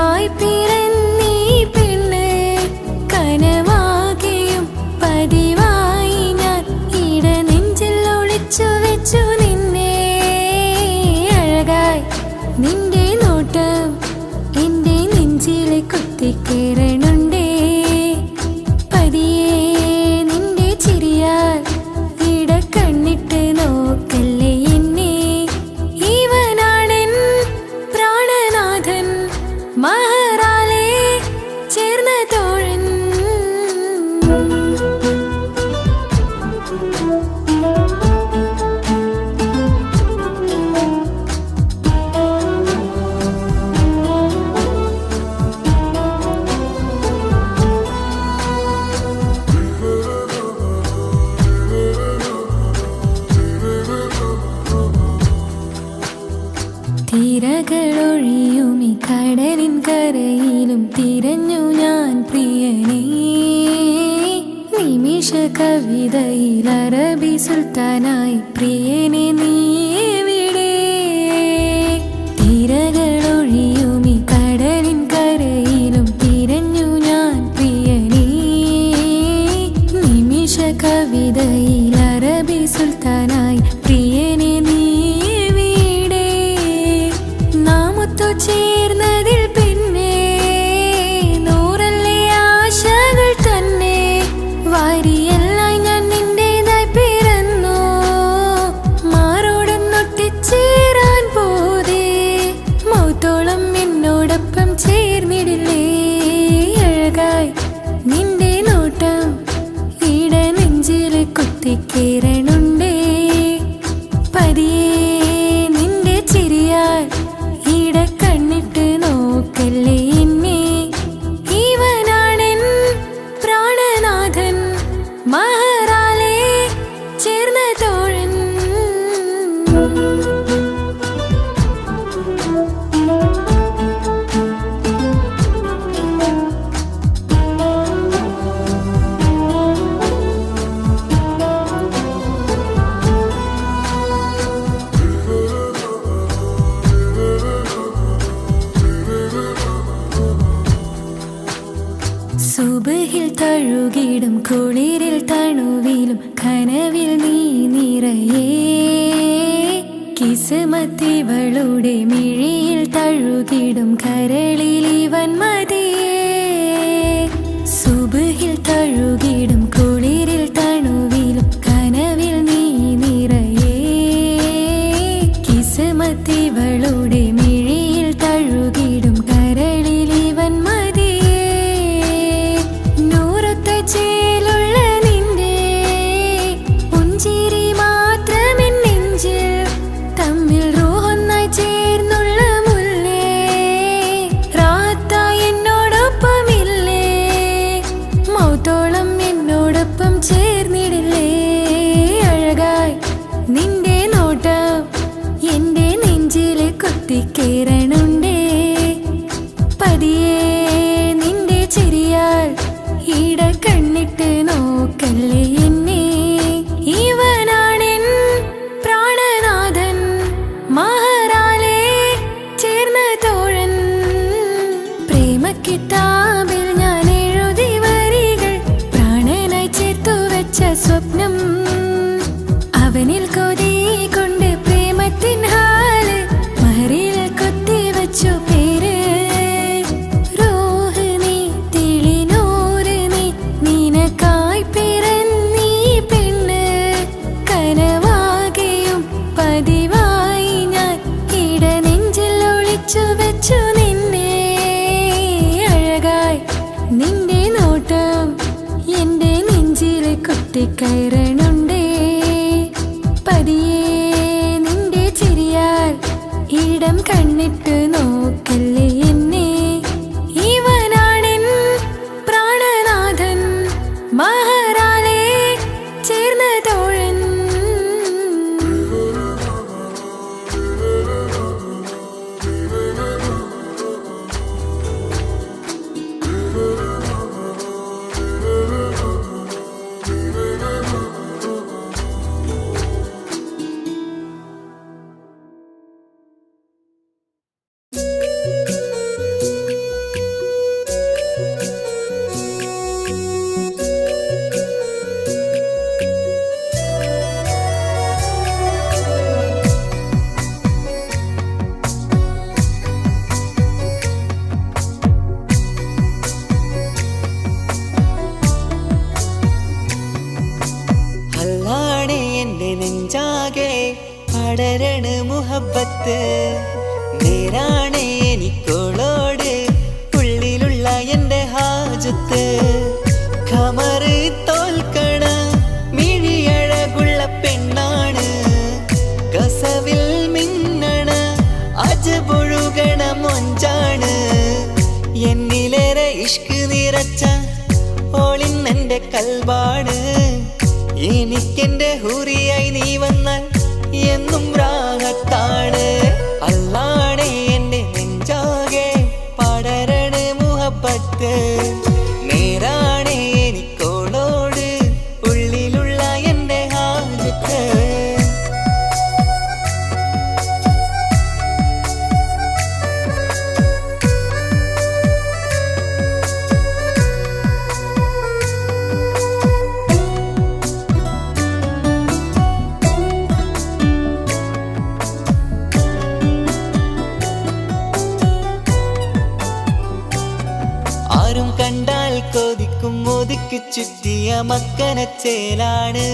നിനക്കായി പിറന്നീ പെണ്ണ് കനവാകെയും പതിവായി ഞാൻ ഇടനെഞ്ചിൽ ഒളിച്ചു വെച്ചു നിന്നെ. അഴകായി നിന്റെ നോട്ടം എന്റെ നെഞ്ചിലെ കുത്തിക്കേറണുണ്ടേ. പതിയെ നിന്റെ ചിരിയാൽ ഇടക്കണ്ണിട്ട് നോക്കല്ലേ എന്നെ. ഇവനാണെൻ പ്രാണനാഥൻ മഹറാലെ ചേർന്ന തോഴൻ. തിരകളൊഴിയുമി കടലിൻ കരയിലും തിരഞ്ഞു ഞാൻ പ്രിയനേ. നിമിഷ കവിതയിൽ അറബി സുൽത്താനായി പ്രിയനെ നീ എവിടെ. തിരകളൊഴിയുമി കടലിൻ കരയിലും തിരഞ്ഞു ഞാൻ പ്രിയനേ. നിമിഷ കവിതയിൽ അറബി സുൽത്താനായി പ്രിയനെ നീ ചേർന്നതിൽ പിന്നെ നൂറല്ലേ ആശകൾ തന്നെ. വാരിയെല്ലാം ഞാൻ നിന്റേതായി പിറന്നു. മാറോടൊന്നൊട്ടിച്ചേരാൻ പോതേ മൗത്തോളം എന്നോടൊപ്പം ചേർന്നിടില്ലേ. അഴകായി നിന്റെ നോട്ടം ഇടനെഞ്ചില് കുത്തിക്കേറണുണ്ടേ. പതിയെ നിന്റെ ചിരിയാൽ ഇടക്കണ്ണിട്ട് നോക്കല്ലേ എന്നെ. ഇവനാണെൻ പ്രാണനാഥൻ മഹറാലെ ചേർന്ന തോഴൻ. സുബഹിൽ തഴുകിടും കുളിരിൽ തണുവിലും കനവിൽ നീ നിറയേ. കിസ്മത്തിവളുടെ മിഴിയിൽ തഴുകിടും കരളിൽ ഇവൻ മതിയേ. സുബഹിൽ തഴുകിടും കുളിരിൽ തണുവിലും കനവിൽ നീ നിറയേ. കിസ്മത്തിവളുടെ മിഴിയിൽ തഴുകിടും കരളിൽ ഇവൻ മതിയേ. ചേലുള്ള നിന്റെ പുഞ്ചിരി മാത്രമെൻ നെഞ്ചിൽ തമ്മിൽ റൂഹൊന്നായി ചേർന്നുള്ള മുല്ലേ. റാത്തായി എന്നോടൊപ്പമില്ലേ മൗത്തോളം എന്നോടൊപ്പം ചേർന്നിടില്ലേ. അഴകായി നിന്റെ നോട്ടം എന്റെ നെഞ്ചില് കുത്തിക്കേറണുണ്ടേ. പതിയെ നിന്റെ ചിരിയാൽ ഇടക്കണ്ണിട്ട് നോക്കല്ലേ എന്നെ. ഇവനാണെൻ പ്രാണനാഥൻ മഹറാലെ ചേർന്ന തോഴൻ. പ്രേമക്കിതാബിൽ ഞാൻ എഴുതി വരികൾ പ്രാണനായി ചേർത്തു വെച്ച സ്വപ്നം. അവനിൽ കൊതി കൊണ്ട് പ്രേമത്തിൻ ഹാല് മഹറിൽ കൊത്തി വെച്ചു പേര്. നിനക്കായി പിറന്നീ പെണ്ണ് കനവാകെയും പതിവായി ഞാൻ ഇടനെഞ്ചിൽ ഒളിച്ചു വെച്ചു നിന്നെ. അഴകായി നിന്റെ നോട്ടം എന്റെ നെഞ്ചിലെ കുത്തിക്കയറണുണ്ടേ. പതിയെ നിന്റെ ചിരിയാൽ ഇടം കണ്ണിട്ട് നോക്കല്ലേ എന്നെ. ഇവനാണെൻ പ്രാണനാഥൻ മഹറാലെ ചേർന്ന തോഴൻ. പടരണ മുഹബത്ത്. നേരാണ് എനിക്കോളോട് ഉള്ളിലുള്ള എൻ്റെ ഹാജത്ത്. ഖമറ് തോൽക്കണ മിഴിയഴകുള്ള പെണ്ണാണ്. കസവിൽ മിന്നണ അജബൊഴുകണ മൊഞ്ചാണ്. എന്നിലേറെ ഇഷ്ക് നിറച്ച ഓളിന്നെൻ്റെ കൽബാണ്. എനിക്കെൻ്റെ ഹൂറിയായി നീ വന്നാൽ എന്നും രാഹത്താണ്. അല്ലാണേ എൻ്റെ നെഞ്ചാകെ പടരണ മുഹബത്ത്. നേരാണേ എനിക്കോളോട് ഉള്ളിലുള്ള എൻ്റെ ഹാജത്ത്. ആരും കണ്ടാൽ കൊതിക്കും ഒതുക്കി ചുറ്റിയ മക്കനച്ചേലാണ്.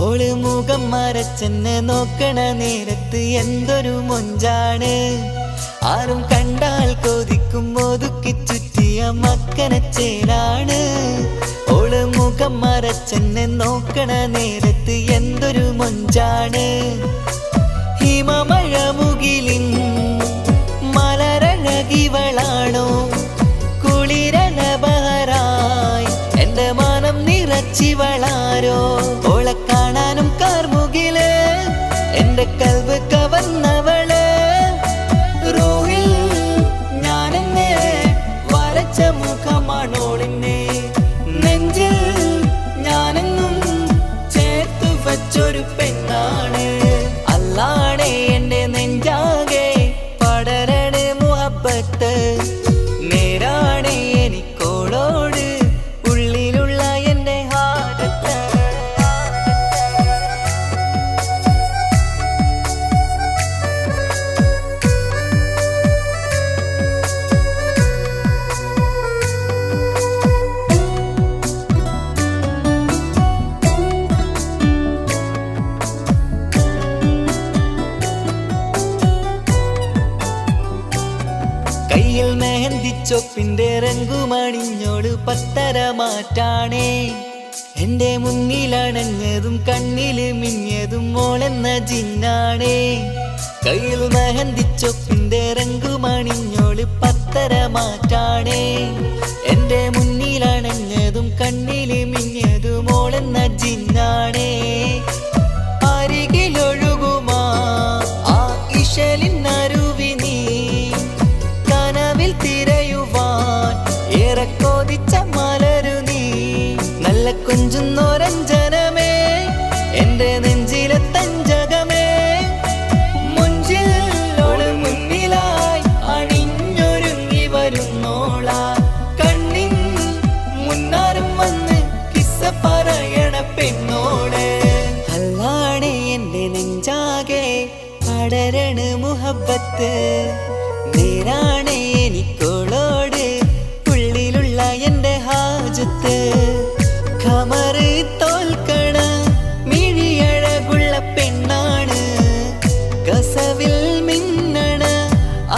ഓള് മുഖം മറച്ചെന്നെ നോക്കണ നേരത്ത് എന്തൊരു മൊഞ്ചാണ്. ആരും കണ്ടാൽ കൊതിക്കും ഒതുക്കി ചുറ്റിയ മക്കനച്ചേലാണ്. ഓള് മുഖം മറച്ചെന്നെ നോക്കണ നേരത്ത് എന്തൊരു മൊഞ്ചാണ്. ഹിമമഴ മുകിലിൻ മലരഴകിവളാണോ കുളിരലബഹരായി എൻ്റെ മാനം നിറച്ചിവളാരോ. ഓളെ കാണാനും കാർമുകില് എൻ്റെ കൽബ് കവർന്നവള്. റൂഹിൽ ഞാനെന്നെ വരച്ച മുഖമാണോളിന്നെ. നെഞ്ചിൽ ഞാനെന്നും ചേർത്തു വച്ചൊരു പെണ്ണാണ്. അല്ലാണേ എൻ്റെ നെഞ്ചാകെ പടരണ മുഹബത്ത്. നേരാണേ എനിക്കോളോട് ഉള്ളിലുള്ള എൻ്റെ ഹാജത്ത്. കയ്യിൽ മെഹന്തിച്ചൊപ്പിന്റെ രംഗുമണിഞ്ഞോട് പത്തര മാറ്റാണേ. എൻ്റെ മുന്നിലണഞ്ഞതും കണ്ണില് മിഞ്ഞതും മോളെന്ന ജിന്നാണേ. കയ്യിൽ മെഹന്തിച്ചൊപ്പിന്റെ രംഗുമണിഞ്ഞോട് പത്തര മാറ്റാണേ. എൻ്റെ മുന്നിലണഞ്ഞതും കണ്ണില് മിഞ്ഞതും മോളെന്ന ജിന്നാണേ. അരികിലൊഴുകുമാ ആ ഇശലിനരുവി നീ കനവിൽ തിരയുവാൻ ഏറെ കൊതിച്ച മലരു നീ. നല്ല കുഞ്ചുന്നോരഞ്ജനമേ എൻ്റെ നെഞ്ചിലെ തഞ്ചകമേ. മുഞ്ചിൽ ഓള് മുന്നിലായി അണിഞ്ഞൊരുങ്ങി വരുന്നോളാ. കണ്ണിൻ മുന്നാരും വന്ന് കിസ്സ പറയണ പെണ്ണോട്. അല്ലാണേ എൻ്റെ നെഞ്ചാകെ പടരണ മുഹബത്ത്. നേരാണേ എനിക്കോളോട് ഉള്ളിലുള്ള എൻ്റെ ഹാജത്ത്. ഖമറ് തോൽക്കണ മിഴിയഴകുള്ള പെണ്ണാണ്. കസവിൽ മിന്നണ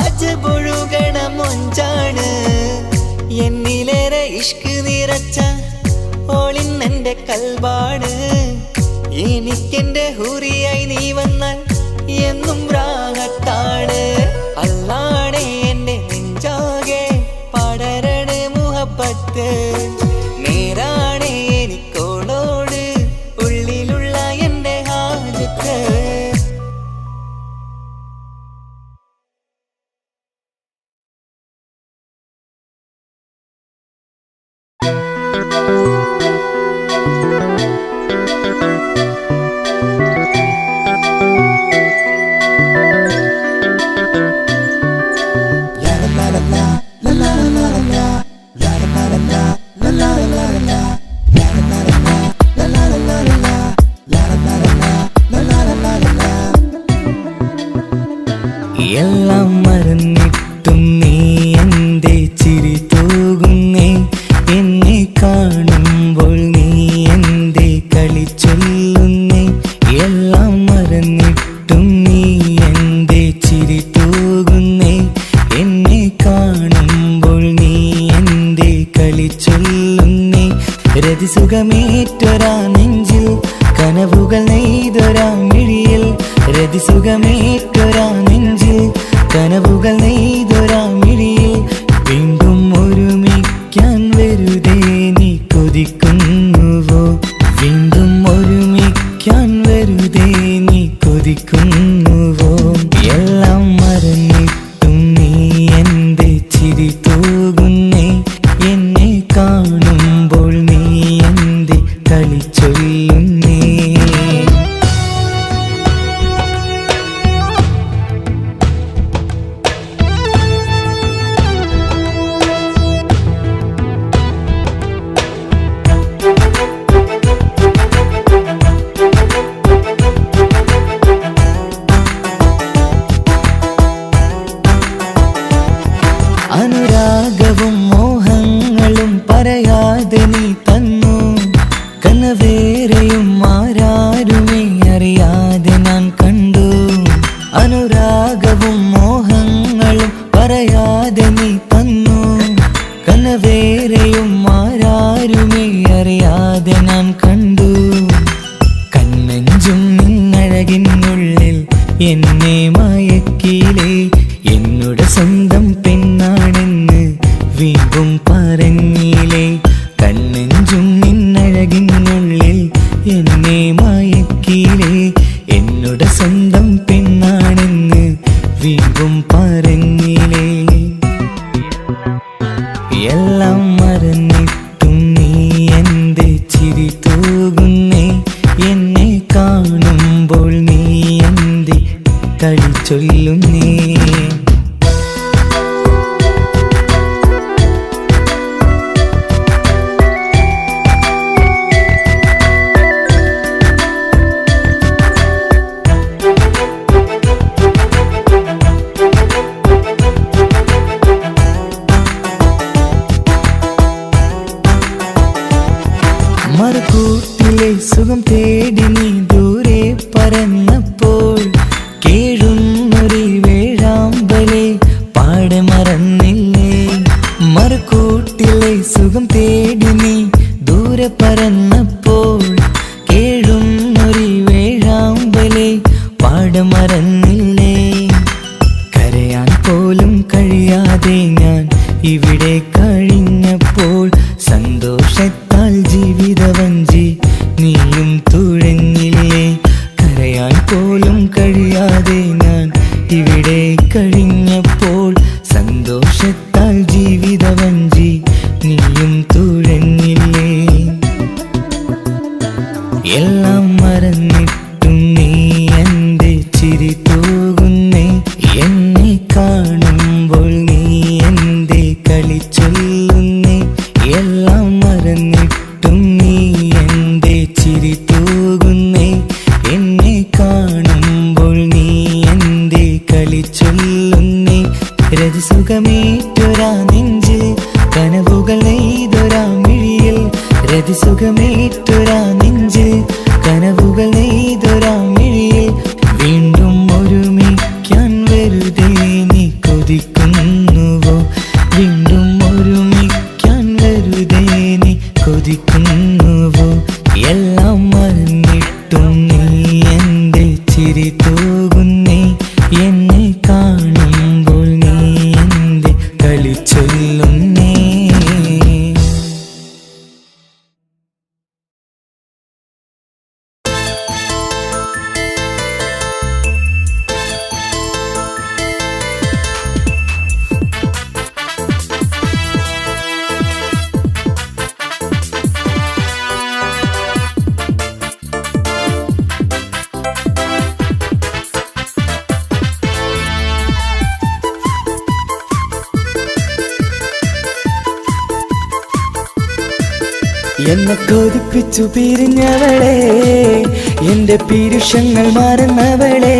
അജബൊഴുകണ മൊഞ്ചാണ്. എന്നിലേറെ ഇഷ്ക് നിറച്ച ഓളിന്നെൻ്റെ കൽബാണ്. എനിക്കെൻ്റെ ഹൂറിയായി നീ വന്നാൽ എന്നും രാഹത്താണ്. അല്ലാണേ എൻ്റെ നെഞ്ചാകെ പടരണ മുഹബത്ത്. നേരാണേ എനിക്കോളോട് ഉള്ളിലുള്ള എൻ്റെ ഹാജത്ത്. എല്ലാം മറന്നിട്ടും നീ എൻ്റെ ചിരി തൂകുന്നേ. എന്നെ കാണുമ്പോൾ നീ എൻ്റെ കളി ചൊല്ലുന്നേ. എല്ലാം മറന്നിട്ടും രതിസുഖമേറ്റൊരാ നെഞ്ചിൽ കനവുകൾ നെയ്തൊരാ മിഴിയിൽ രതിസുഖമേറ്റൊരാ നെഞ്ചിൽ കനവുകൾ നെയ്തൊരാ മിഴിയിൽ വീണ്ടും ഒരുമിക്കാൻ വെറുതെ നീ കൊതിക്കുന്നുവോ വീണ്ടും ഒരുമിക്കാൻ വെറുതെ നീ കൊതിക്കുന്നുവോ എല്ലാം മറന്നിട്ടും നീ എൻ്റെ ചിരി തൂകുന്നേ എന്നെ കാണുമ്പോൾ നീ എൻ്റെ കളി ചൊല്ലുന്നേ അനുരാഗവും മോഹങ്ങളും പറയാതെ നീ തന്നു കനവേറെയും ആരാരുമേ അറിയാതെ ഞാൻ കണ്ടു അനുരാഗവും മോഹങ്ങളും പറയാതെ നീ തന്നു കനവേറെയും ആരാരുമേ അറിയാതെ ഞാൻ കണ്ടു കണ്ണഞ്ചും നിന്നഴകിനുള്ളിൽ എന്നെ മയക്കിലേ എന്നോട് സ്വന്തം പെണ്ണാണെന്ന് വീണ്ടും പറഞ്ഞില്ലേ കണ്ണെഞ്ചും നിന്നഴകിനുള്ളിൽ എന്നെ മയക്കിലേ എന്നോട് സ്വന്തം പെണ്ണാണെന്ന് വീണ്ടും പറഞ്ഞില്ലേ എല്ലാം മറന്നിട്ടും നീ എൻ്റെ ചിരി തൂകുന്നേ എന്നെ കാണുമ്പോൾ നീ എൻ്റെ കളി ചൊല്ലുന്നേ മറുകൂട്ടിലെ സുഖം തേടി നീ ദൂരെ പറന്നപ്പോൾ കേഴുന്നൊരു വേഴാമ്പലെ പാടെ മറന്നില്ലേ മറുകൂട്ടിലെ സുഖം തേടി നീ ദൂരെ പറന്നപ്പോൾ കേഴുന്നൊരു വേഴാമ്പലെ പാടെ മറന്നില്ലേ കരയാൻ പോലും കഴിയാതെ ഞാൻ ഇവിടെ കഴിഞ്ഞപ്പോൾ സന്തോഷത്താൽ ജീവിതവഞ്ചി നീയും തുഴഞ്ഞില്ലേ കരയാൻ പോലും കഴിയാതെ ഞാൻ ഇവിടെ കഴിഞ്ഞപ്പോൾ സന്തോഷത്താൽ ജീവിതവഞ്ചി നീയും തുഴഞ്ഞില്ലേ എല്ലാം മറന്നിട്ടും നീ എൻ്റെ ചിരി തൂകുന്നേ എന്നെ കാണുമ്പോൾ നീ എൻ്റെ കളി ചൊല്ലുന്നേ എല്ലാം മറന്നിട്ടും നീ എൻ്റെ ചിരി തൂകുന്നേ എന്നെ കാണുമ്പോൾ നീ എൻ്റെ കളി ചൊല്ലുന്നേ രതിസുഖമേറ്റൊരാ നെഞ്ചിൽ കനവുകൾ നെയ്തൊരാ മിഴിയിൽ രതിസുഖമേറ്റൊരാ നെഞ്ചിൽ കനവുകൾ നെയ്തൊരാ മിഴിയിൽ വീണ്ടും ഒരുമിക്കാൻ വെറുതെ നീ കൊതിക്കുന്നുവോ വീണ്ടും ഒരുമിക്കാൻ വെറുതെ നീ കൊതിക്കുന്നുവോ എല്ലാം മറന്നിട്ടും നീ എൻ്റെ ചിരി തൂകുന്നേ എന്നെ കാണുമ്പോൾ നീ എൻ്റെ കളി ചൊല്ലുന്നേ എന്നെ കൊതിപ്പിച്ചു പിരിഞ്ഞവളെ എൻ്റെ പീരുഷങ്ങൾ മറന്നവളെ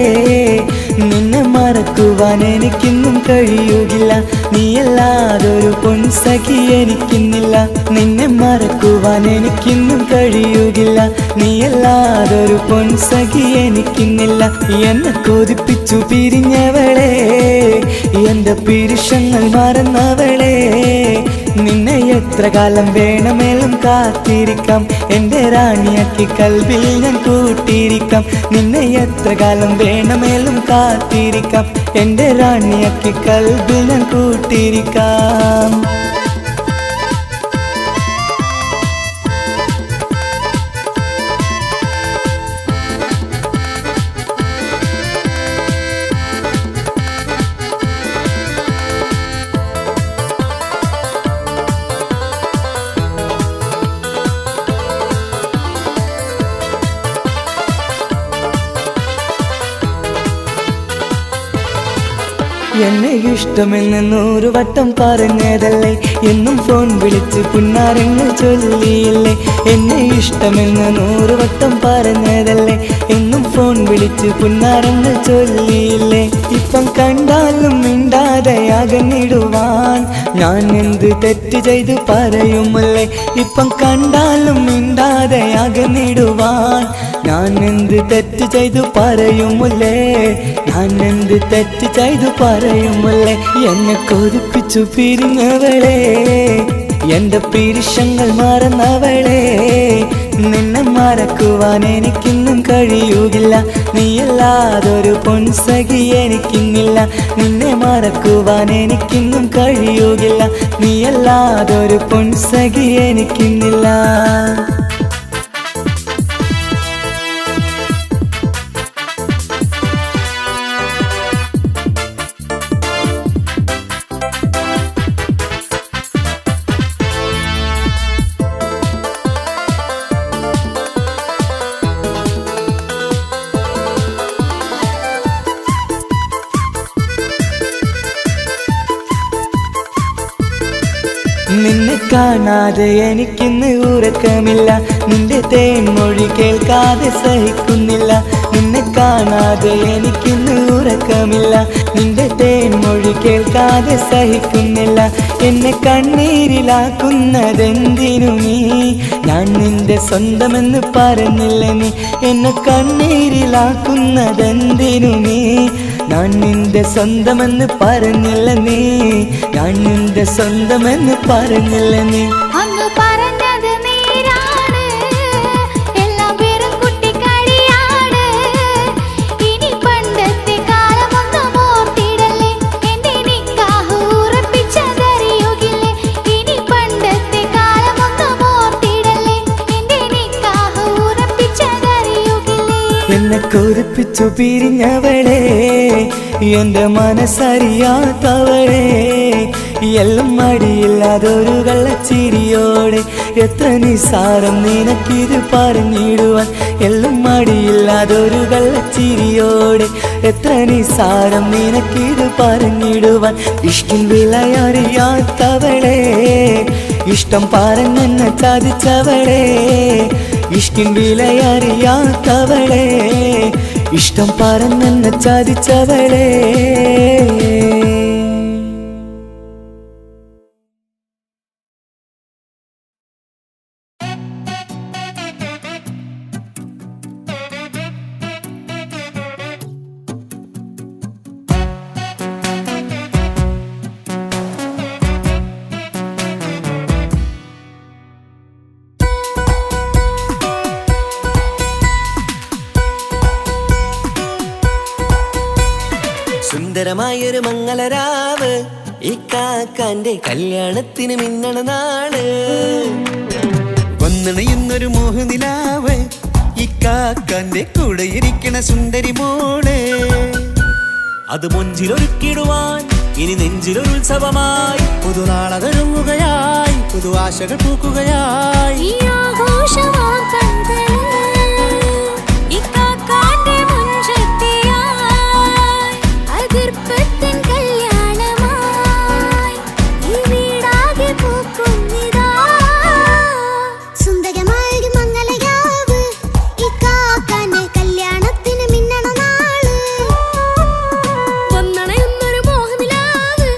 നിന്നെ മറക്കുവാൻ എനിക്കിന്നും കഴിയുകില്ല നീയല്ലാതൊരു പൊൻസഖി എനിക്കിന്നില്ല നിന്നെ മറക്കുവാൻ എനിക്കിന്നും കഴിയുകില്ല നീയല്ലാതൊരു പൊൻസഖി എനിക്കിന്നില്ല എന്നെ കൊതിപ്പിച്ചു പിരിഞ്ഞവളെ എൻ്റെ പീരുഷങ്ങൾ മറന്നവളെ നിന്നെ എത്ര കാലം വേണമെങ്കിലും കാത്തിരിക്കാം എൻ്റെ റാണിയാക്കി കൽവിൽ ഞാൻ കൂട്ടിയിരിക്കാം നിന്നെ എത്ര കാലം വേണമെങ്കിലും കാത്തിരിക്കാം എൻ്റെ റാണിയാക്കി കൽവിൽ ഞാൻ കൂട്ടിയിരിക്കാം എന്നെ ഇഷ്ടമെന്ന് 100 വട്ടം പറഞ്ഞതല്ലേ എന്നും ഫോൺ വിളിച്ച് പുന്നാരങ്ങൾ ചൊല്ലിയില്ലേ എന്നെ ഇഷ്ടമെന്ന് 100 വട്ടം പറഞ്ഞതല്ലേ എന്നും ഫോൺ വിളിച്ച് പുന്നാരങ്ങൾ ചൊല്ലിയില്ലേ ഇപ്പം കണ്ടാലും മിണ്ടാതെ അകന്നിടുവാൻ ഞാൻ എന്ത് തെറ്റ് ചെയ്ത് പറയുമല്ലേ ഇപ്പം കണ്ടാലും മിണ്ടാതെ അകന്നിടുവാൻ ഞാൻ എന്ത് തെറ്റ് ചെയ്തു പറയുമല്ലേ ഞാൻ എന്ത് തെറ്റ് ചെയ്തു പറയുമല്ലേ എന്നെ കൊതിപ്പിച്ചു പിരിഞ്ഞവളെ എൻ്റെ പിരിശങ്ങൾ മറന്നവളെ നിന്നെ മറക്കുവാൻ എനിക്കിന്നും കഴിയുകില്ല നീയല്ലാതൊരു പൊൻസഖി എനിക്കിന്നില്ല നിന്നെ മറക്കുവാൻ എനിക്കിന്നും കഴിയുകില്ല നീയല്ലാതൊരു പൊൻസഖി എനിക്കിന്നില്ല നിന്നെ കാണാതെ എനിക്കിന്ന് ഉറക്കമില്ല നിന്റെ തേൻമൊഴി കേൾക്കാതെ സഹിക്കുന്നില്ല നിന്നെ കാണാതെ എനിക്കിന്ന് ഉറക്കമില്ല നിന്റെ തേൻമൊഴി കേൾക്കാതെ സഹിക്കുന്നില്ല എന്നെ കണ്ണീരിലാക്കുന്നതെന്തിനു നീ ഞാൻ നിന്റെ സ്വന്തമെന്ന് പറഞ്ഞില്ല നീ എന്നെ കണ്ണീരിലാക്കുന്നതെന്തിനു നീ ഞാൻ നിന്റെ സ്വന്തമെന്ന് പറഞ്ഞില്ല നീ ഞാൻ നിന്റെ സ്വന്തമെന്ന് പറഞ്ഞില്ല നീ അങ്ങ് പറഞ്ഞത് നേരാണ് എല്ലാം വെറും കുട്ടിക്കളിയാണ് ഇനി പണ്ടത്തെ കാലമൊന്നും ഓർത്തിടല്ലേ എന്റെ നിക്കാഹ് ഉറപ്പിച്ചതറിയുകില്ലേ ഇനി പണ്ടത്തെ കാലമൊന്നും ഓർത്തിടല്ലേ എന്റെ നിക്കാഹ് ഉറപ്പിച്ചതറിയുകില്ലേ എന്നെ കൊതിപ്പിച്ചു പിരിഞ്ഞവളെ എൻ്റെ മനസ്സറിയാത്തവളെ എല്ലാം മടിയില്ലാതൊരു കള്ളച്ചിരിയോടെ എത്ര നിസാരം നിനക്കിത് പറഞ്ഞിടുവാൻ എല്ലാം മടിയില്ലാതൊരു കള്ളച്ചിരിയോടെ എത്ര നിസാരം നിനക്കിത് പറഞ്ഞിടുവാൻ ഇഷ്ടിൻ വിലയറിയാത്തവളെ ഇഷ്ടം പറഞ്ഞെന്നെ ചതിച്ചവളെ ഇഷ്ടിൻ വിലയറിയാത്തവളെ ഇഷ്ടം പറഞ്ഞെന്നെ ചതിച്ചവളെ സുന്ദരമായൊരു മംഗളരാവ് ഇക്കാക്കാന്റെ കല്യാണത്തിന് മിന്നണ നാള് വന്നണയുന്നൊരു മോഹനിലാവ് ഇക്കാക്കാന്റെ കൂടെ ഇരിക്കണ സുന്ദരി മോള് അത് മൊഞ്ചിലൊരുക്കിടുവാൻ ഇനി നെഞ്ചിലൊരു ഉത്സവമായി പുതുനാളതൊരുങ്ങുകയായി പുതു ആശകൾ പൂക്കുകയായി ഈ ആഘോഷവാർത്തകൾ ഇക്കാക്കാന്റെ മുൻചെത്തിയായി അതിർപ്പത്തിൻ കല്യാണമായി ഈ വീടാകെ പൂക്കുന്നിതാ സുന്ദരമായൊരു മംഗളരാവ് ഇക്കാക്കാന്റെ കല്യാണത്തിന് മിന്നണ നാള് വന്നണയുന്നൊരു മോഹനിലാവ്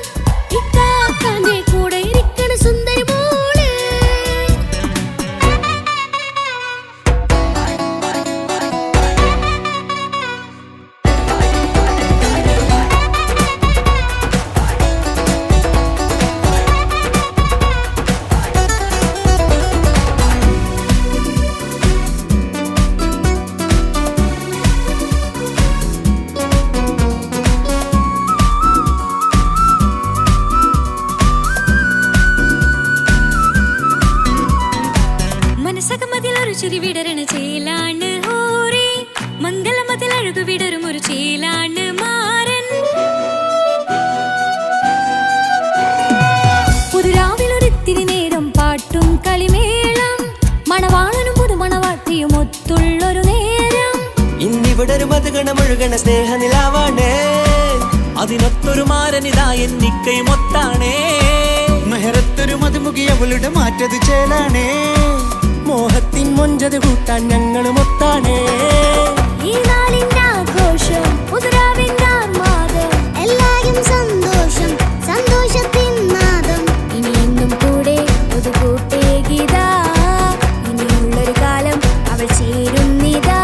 ഇക്കാക്കാന്റെ കൂടെ ഇരിക്കണ സുന്ദരി മോള് മുഴുകണ സ്നേഹനിലാവാണ്. അതിനൊത്തൊരു മാരനിതാ എന്നിക്കൈമൊത്താണേ. മെഹറത്തൊരു മധുമുഖി അവളുടെ മാറ്റത് ചേലാണേ. മോഹത്തിൻ മൊഞ്ചത് കൂട്ടാൻ ഞങ്ങളും ഒത്താണേ. ഈ നാളിന്റെ ആഘോഷം പുതുരാവിന്റെ ആർമാദം എല്ലാരും സന്തോഷം സന്തോഷത്തിൻ നാദം ഇനി എന്നും കൂടെ പുതുകൂട്ടേ ഗീതാ ഇനിയുള്ളൊരു കാലം അവൾ ചേരുന്നിതാ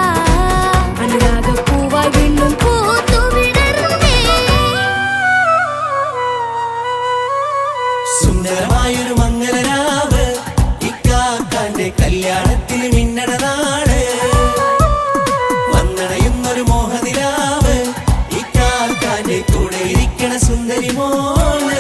അനുരാഗപ്പൂവായി വീണ്ടും പൂത്തുവിടരുന്നേ. സുന്ദരമായൊരു മംഗലരാവ് ഇക്കാക്കാന്റെ കല്യാണത്തിന് മിന്നണ നാട്. വന്നണയുന്നൊരു മോഹനിലാവ് ഇക്കാക്കാന്റെ കൂടെ ഇരിക്കണ സുന്ദരി മോള്.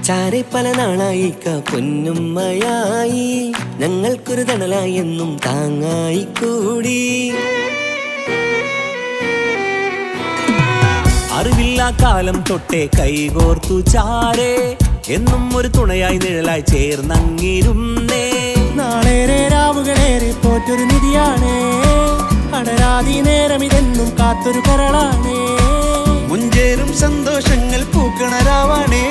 ചാരെ പല നാളായി പൊന്നുമ്മയായി ഞങ്ങൾക്കൊരു തണലായി എന്നും താങ്ങായി കൂടി. അറിവില്ലാ കാലം തൊട്ടേ കൈകോർത്തു ചാരേ എന്നും ഒരു തുണയായി നിഴലായി ചേർന്നങ്ങിരുന്നേ. നാളേറെ രാവുകളേറെ പോറ്റൊരു നിധിയാണേ. അടരാതി നേരം ഇതെന്നും കാത്തൊരു കരളാണേ. മുഞ്ചേറും സന്തോഷങ്ങൾ പൂക്കണരാവാണേ.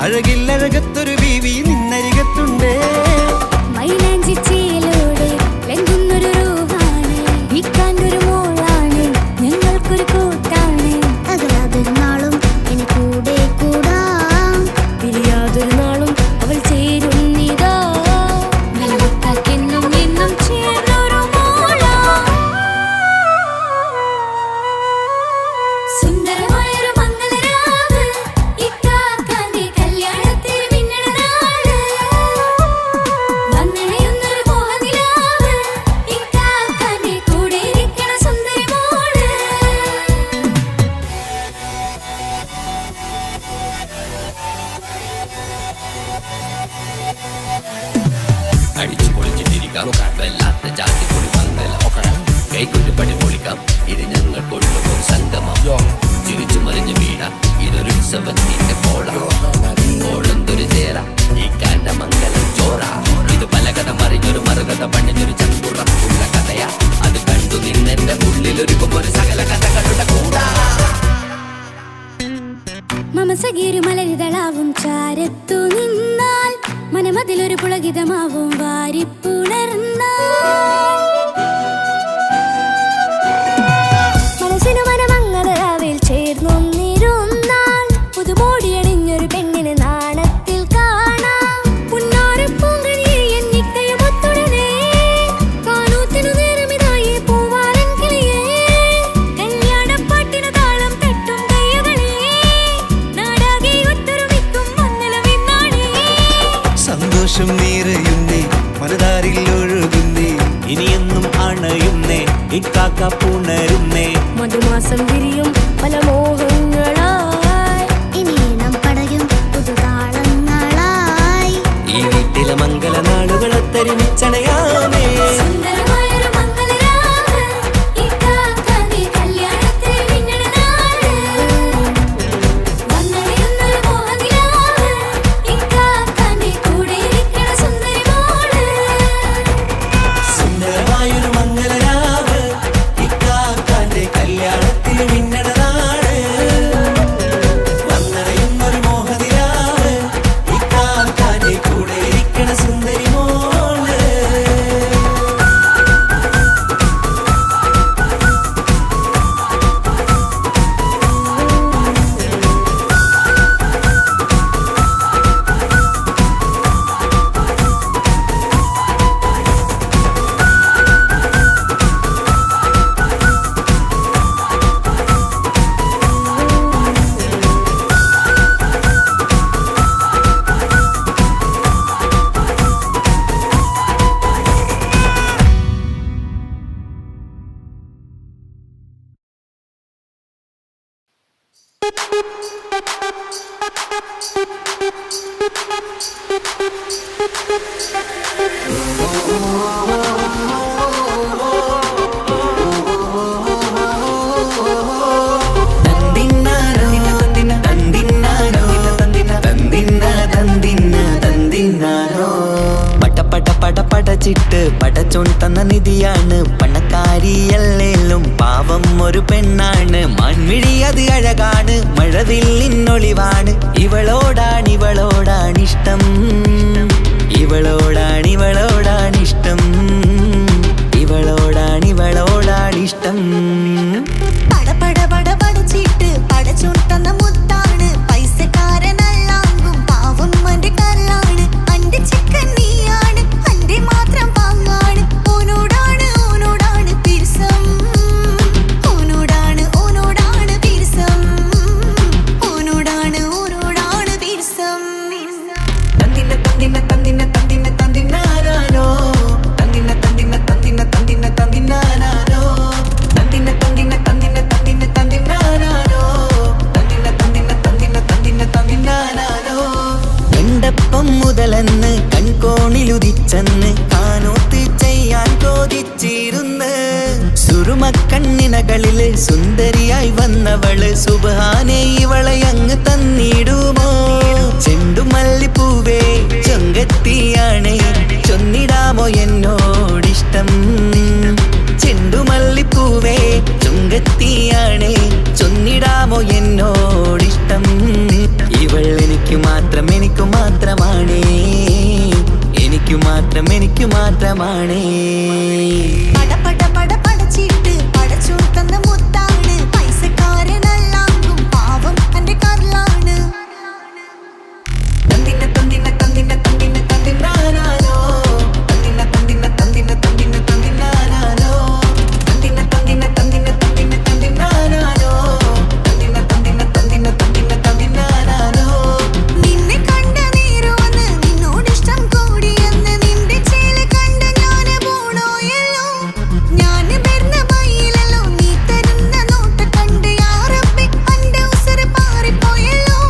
അഴകില്ലഴകത്തൊരു ബീവി നിന്നരികത്തുണ്ടേ. മൈലാഞ്ചിച്ചിയിലൂടെ ലംഘുന്നൊരു രൂപാണ് വിക്കാനൊരു മോളാണ് ഞങ്ങൾക്കൊരു കൂട്ടാണ് അകലാതൊരു നാളും ഇനി കൂടെ കൂടാം പിരിയാതൊരു നാളും അവൾ ചേരുന്നിതാ നിലവക്കാക്കെന്നും എന്നും ചേർന്നൊരു മോളാ. സുന്ദരമായൊരു മംഗലരാവ് ഇക്കാക്കാന്റെ കല്യാണത്തിൽ മിന്നണ നാട്. വന്നണയുന്നൊരു മോഹനിലാവ് ഇക്കാക്കാന്റെ കൂടെ ഇരിക്കണ സുന്ദരി മോള്. അടിച്ചു പൊളിച്ചിട്ടിരിക്കാം വല്ലാത്ത ജാതി പൊളി മംഗല കൈകൊണ്ടു പടി പൊളിക്കാം ഇത് ഞങ്ങൾ കൊണ്ടുപോകും സംഗമം ചിരിച്ചു മറിഞ്ഞു വീടാം ഇതൊരു ഉത്സവത്തിന്റെ കോളന്തൊരു ചേര ഈ കാണ്ട മംഗലം ചോറ ഇത് പലകഥ മറിഞ്ഞൊരു മറുകഥ പണിഞ്ഞൊരു ചങ്കുറം ഉള്ള കഥയാ അത് കണ്ടു നിന്നെന്റെ ഉള്ളിലൊരുക്കും ഒരു സകല കഥകളുടെ കൂടാ. മമസഗിരു മലരിതളാവും ചാരത്തു നിന്നാൽ മനമതിലൊരു പുളകിതമാവും വാരിപ്പുണർന്നാൽ മനസ്സിനു മനമങ്ങലാവിൽ ചേർന്നൊന്നിരുന്നാൽ പുതുമോടിയണിഞ്ഞൊരു പെണ്ണിന് നാണത്തിൽ കാണാം പുന്നാരപ്പൂങ്കനിയെ എന്നിക്കയുമൊത്തുടനെ കാനൂത്തിനു നേരമിതായി പൂവാലൻ കിളിയേ കല്യാണപ്പാട്ടിനു താളം തട്ടും കയ്യുകളേ നാടാകെ ഒത്തൊരുമിക്കും മംഗലമെന്നാണേ. സന്തോഷം നിറയുന്നേ മനതാരിൽ ഒഴുകുന്നേ. ഇനിയെന്നും അണയുന്നേ ഇക്കാക്ക പുണരുന്നേ. മധുമാസം വിരിയും പല മോഹങ്ങളായി ഇനി നാം പടരും പുതുതാളങ്ങളായി. ഈ വീട്ടിലെ മംഗല നാടുകളൊത്തൊരുമിച്ചണയാമേ. സുന്ദരമായൊരു മംഗലരാവ് ഇക്കാക്കാന്റെ കല്യാണത്തിൽ മിന്നണ നാട്. വന്നണയുന്നൊരു മോഹനിലാവ് ഇക്കാക്കാന്റെ കൂടെ ഇരിക്കണ സുന്ദരി മോള്. സുന്ദരമായൊരു മംഗലരാവ് ഇക്കാക്കാന്റെ കല്യാണത്തിന് മിന്നണ നാട്. കാതലെന്ന് കൺകോണിലുദിച്ചെന്ന് കാനോത്ത് ചെയ്യാൻ കൊതിച്ചിരുന്ന് സുറുമക്കണ്ണിനകളില് സുന്ദരിയായി വന്നവള് സുബ്ഹാനേ ഇവളെ അങ്ങ് തന്നിടുമോ ചെണ്ടുമല്ലിപ്പൂവേ ചൊങ്കത്തിയാണ് ചൊന്നിടാമോ എന്നോടിഷ്ടം ചെണ്ടുമല്ലിപ്പൂവേ ചുങ്കത്തിയാണ് ചൊന്നിടാമോ എന്നോടിഷ്ടം ഇവൾ എനിക്ക് മാത്രം എനിക്ക് മാത്രമാണ് എനിക്ക് മാത്രം എനിക്ക് മാത്രമാണ് പട പട പട പടച്ചിട്ട് പടച്ചോൻ തന്ന മുത്താണ് പൈസക്കാരനല്ലാങ്കും പാവം എന്റെ കർലാണ് തന്തിന തന്തിന തന്തിന തന്തിന തന്തിനാനാനോ തന്തിന തന്തിന തന്തിന തന്തിന തന്തിനാനാനോ തന്തിന തന്തിന തന്തിന തന്തിന തന്തിനാനാനോ തന്തിന തന്തിന തന്തിന തന്തിന തന്തിനാനാനോ നിന്നെ കണ്ട നേരമെന്ന് നിന്നോടിഷ്ടം കൂടിയെന്ന് നിന്റെ ചേല കണ്ട ഞാന് പോണോയല്ലോ ഞാന് വരുന്ന വഴിയിലല്ലോ നീ തരുന്ന നോട്ട കണ്ട് യാ റബ്ബി എന്റെ ഉസറ് പാറിപ്പോയല്ലോ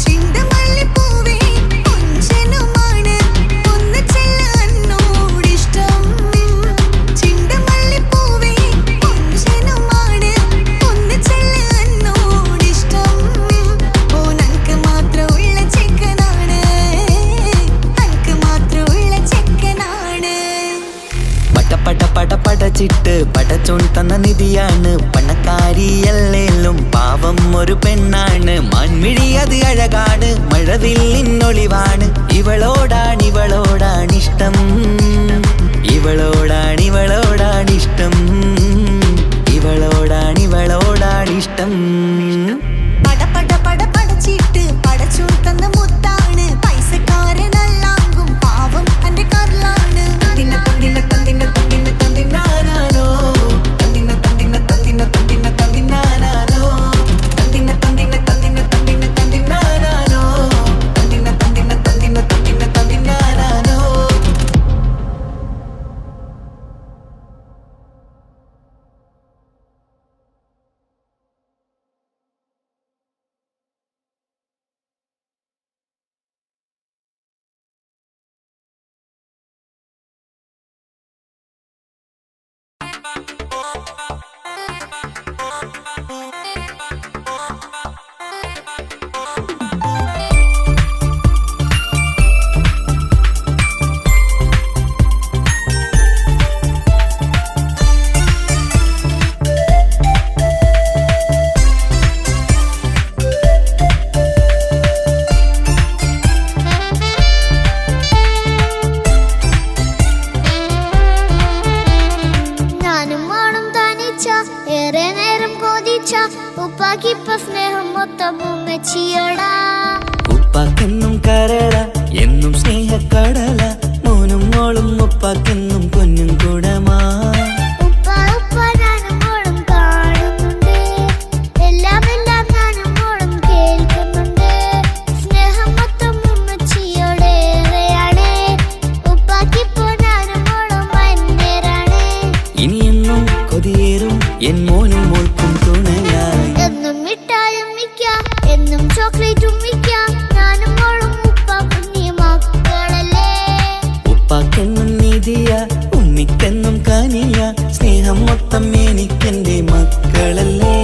ചെണ്ടുമല്ലിപ്പൂവേ കൊഞ്ചനുമാണ് ഒന്ന് ചെല്ല എന്നോടിഷ്ടം ചെണ്ടുമല്ലിപ്പൂവേ കൊഞ്ചനുമാണ് ഒന്ന് ചെല്ല എന്നോടിഷ്ടം ഓനക്ക് മാത്രമുള്ള ചെക്കനാണ് അനക്ക് മാത്രമുള്ള ചെക്കനാണ് പട പട പടച്ചിട്ട് പടച്ചോൻ തന്ന നിധിയാണ് പണക്കാരിയല്ലേലും പാവം ഒരു പെണ്ണാണ് മാൻമിഴി അത് അഴകാണ് മഴവില്ലിന്നൊളിവാണ് ഇവളോടാണിഷ്ടം ഇവളോടാണിഷ്ടം ഇവളോടാണിഷ്ടം പട പട പട പടച്ചിട്ട് പടച്ചോൻ തന്ന മുത്താണ് പൈസക്കാരനല്ലാങ്കും പാവം എന്റെ കർലാണ് തന്തിന തന്തിന തന്തിന തന്തിന തന്തിനാനാനോ തന്തിന തന്തിന തന്തിന തന്തിന തന്തിനാനാനോ തന്തിന തന്തിന തന്തിന തന്തിന തന്തിനാനാനോ തന്തിന തന്തിന തന്തിന തന്തിന തന്തിനാനാനോ ഞാനും മോളും തനിച്ച ഏറെ നേരം കൊതിച്ച ഉപ്പാക്കിപ്പ സ്നേഹം മൊത്തം ഉമ്മച്ചിയോടാ ഉപ്പാക്കെന്നും കരള എന്നും സ്നേഹക്കടല മോനും മോളും ഉപ്പാക്കെന്നും പൊന്നും കൂടമാ ഉപ്പ ഉപ്പ ഞാനും മോളും കാണുന്നുണ്ട് എല്ലാം എല്ലാം ഞാനും മോളും കേൾക്കുന്നുണ്ട് സ്നേഹം മൊത്തം ഉമ്മച്ചിയോടേറെയാണ് ഉപ്പാക്കിപ്പോ ഞാനും മോളും വന്നേരാണ് ഇനിയെന്നും കൊതിയേറും എൻ മോനും മോൾക്കും തുണയായി എന്നും മിഠായും മിക്കാം എന്നും ചോക്ലേറ്റും മിക്കാം ഞാനും മോളും ഉപ്പ കുഞ്ഞി മക്കളല്ലേ ഉപ്പാക്കെന്നും നീതിയ ഉമ്മിക്കെന്നും കാനിയ സ്നേഹം മൊത്തം എനിക്കെന്റെ മക്കളല്ലേ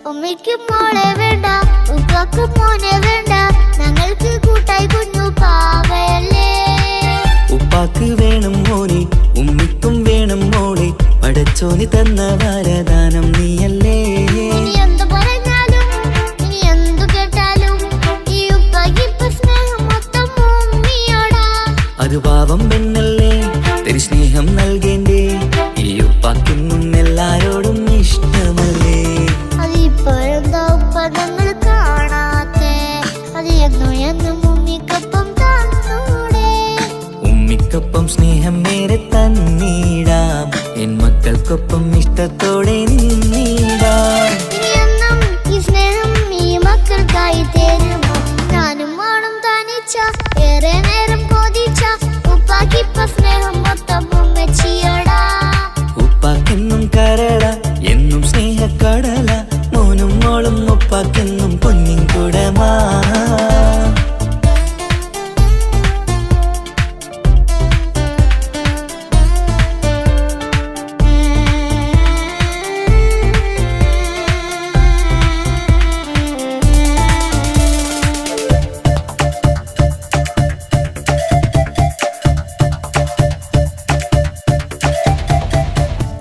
ഉമ്മയ്ക്ക് മോളെ വേണ്ട ഉപ്പാക്ക് മോനെ വേണ്ട ഞങ്ങൾക്ക് കൂട്ടായി കുഞ്ഞു പാവയല്ലേ ഉപ്പാക്ക് വേണം മോനെ ഉമ്മിക്കും വേണം മോളെ പടച്ചോന് തന്ന വരദാനം നീയല്ലേ ഇനി എന്തു പറഞ്ഞാലും ഇനി എന്തു കേട്ടാലും ഈ ഉപ്പാക്കിപ്പ സ്നേഹം മൊത്തം ഉമ്മിയോടാ അത് പാവം പെണ്ണല്ലേ തരി സ്നേഹം നൽകേണ്ടേ ഈ ഉപ്പാക്കിന്നും എല്ലാരോടും ഇഷ്ടമല്ലേ അതിപ്പോഴെന്താ ഉപ്പ ഞങ്ങൾ കാണാത്തെ അത് എന്നും എന്നും ഉമ്മിക്കൊപ്പം തന്നൂടെ ഉമ്മിക്കൊപ്പം സ്നേഹം നേരെ തന്നിടാം എൻ മക്കൾക്കൊപ്പം ഇഷ്ടത്തോടെ നിന്നി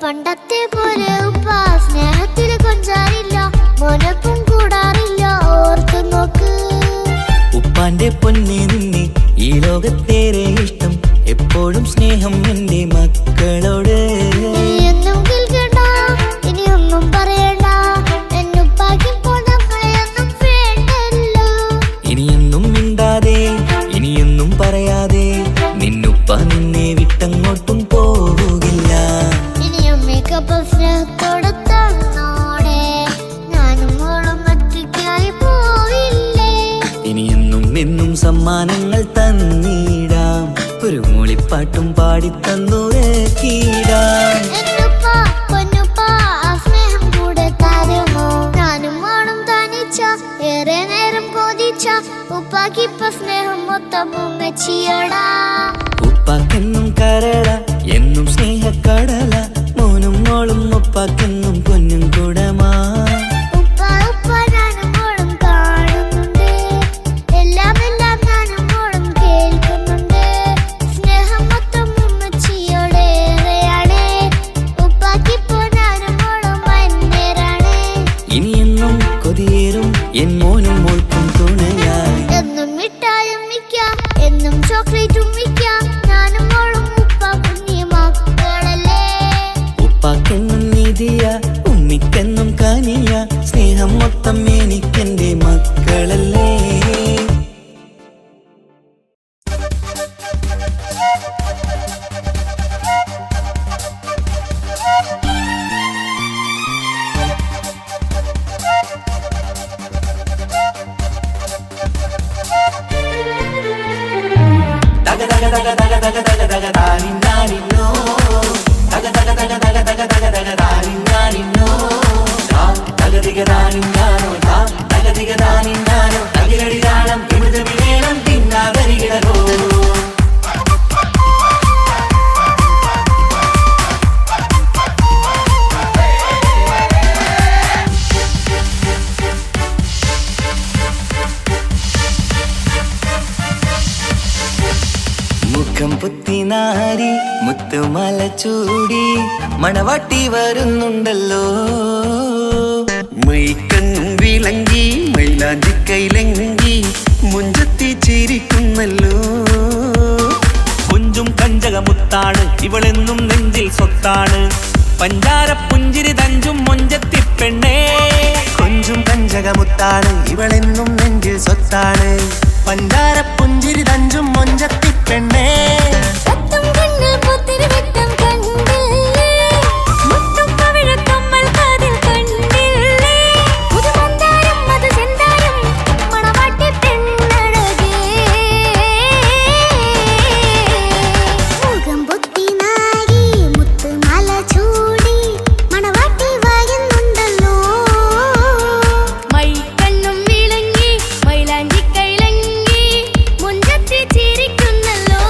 പണ്ടത്തെ പോലെ ഉപ്പ സ്നേഹത്തിൽ കൊഞ്ചാറില്ല, മോനൊപ്പം കൂടാറില്ല, ഓർത്തു നോക്ക്. ഉപ്പാന്റെ പൊന്നെ നിന്നെ ഈ ലോകത്തേറെ ഇഷ്ടം, എപ്പോഴും സ്നേഹം എന്റെ മക്കളോട്. ഇനിയൊന്നും കേൾക്കണ്ട, ഇനിയൊന്നും പറയണ്ട, എന്നുപ്പാക്കിപ്പോൾ നമ്മളെയൊന്നും വേണ്ടല്ലോ. ഇനിയൊന്നും മിണ്ടാതെ ഇനിയൊന്നും പറയാതെ നിന്നുപ്പ നിന്നെ വിട്ടങ്ങോട്ടും പോകില്ല. ഇനിയും മേക്കപ്പ് സ്നേഹത്തോടെ തന്നോടെ, ഞാനും മോളും ഒറ്റയ്ക്കായി പോയില്ലേ. ഇനിയെന്നും എന്നും സമ്മാനങ്ങൾ തന്നിടാം, ഒരു മൂളിപ്പാട്ടും പാടിത്തന്നുറക്കിടാം. എന്നുപ്പ പൊന്നുപ്പ ആ സ്നേഹം കൂടെ തരുമോ? ഞാനും മോളും തനിച്ച ഏറെ നേരം കൊതിച്ച ഉപ്പാക്കിപ്പ സ്നേഹം മൊത്തം ഉമ്മച്ചിയടാ. ഉപ്പാക്കെന്നും കരള എന്നും സ്നേഹക്കടല, മോനും മോളും ഉപ്പാക്കെന്നും പൊന്നും കുടമാ. ഉപ്പ ഉപ്പ ഞാനും മോളും കാണുന്നുണ്ട്, എല്ലാം എല്ലാം ഞാനും മോളും കേൾക്കുന്നുണ്ട്. സ്നേഹം മൊത്തം ഉമ്മച്ചിയോടേറെയാണ്, ഉപ്പാക്കിപ്പോ ഞാനും മോളും അന്യരാണ്. ഇനിയെന്നും കൊതിയേറും എൻ മോനും മോൾക്കും തുണയായി. എന്നും മിഠായും മിക്കാം, എന്നും ചോക്ലേറ്റും മിക്കാം, ഞാനും മോളും ഉപ്പ കുഞ്ഞി മക്കളല്ലേ. ഉപ്പാക്കെന്നും നിധിയ ഉമ്മിക്കെന്നും കനിയ, സ്നേഹം മൊത്തം എനിക്കെന്റെ മക്കളല്ലേ. മുഖം പുത്തിനാരി മുത്തുമല ചൂടി മണവാട്ടി വരുന്നുണ്ടല്ലോ. മൈക്കണ്ണും വിളങ്ങി മൈലാഞ്ചി കൈലങ്കി മുഞ്ചത്തി ചിരിക്കുന്നല്ലോ. കൊഞ്ചും കഞ്ചകമുത്താണ് ഇവളെന്നും നെഞ്ചിൽ സ്വത്താണ്, പഞ്ചാര പുഞ്ചിരി തഞ്ചും മൊഞ്ചത്തി പെണ്ണേ. കൊഞ്ചും കഞ്ചകമുത്താണ് ഇവളെന്നും നെഞ്ചിൽ സ്വത്താണ്, പഞ്ചാര പുഞ്ചിരി തഞ്ചും മൊഞ്ചത്തി പെണ്ണേ. സത്തും കണ്ണിൽ പുത്തിരി വെട്ടം കണ്ടില്ലേ, മുത്തും പവിഴക്കമ്മൽ കാതിൽ കണ്ടില്ലേ, പുതുമന്ദാരം മധുചന്ദാരം മണവാട്ടി പെണ്ണഴകേ. മുഖം പൊത്തി നാരി മുത്തുമാല ചൂടി മണവാട്ടി വായുന്നുണ്ടല്ലോ. മൈക്കണ്ണും വിളങ്ങി മൈലാഞ്ചി കൈലങ്കി മുഞ്ചത്തി ചിരിക്കുന്നല്ലോ.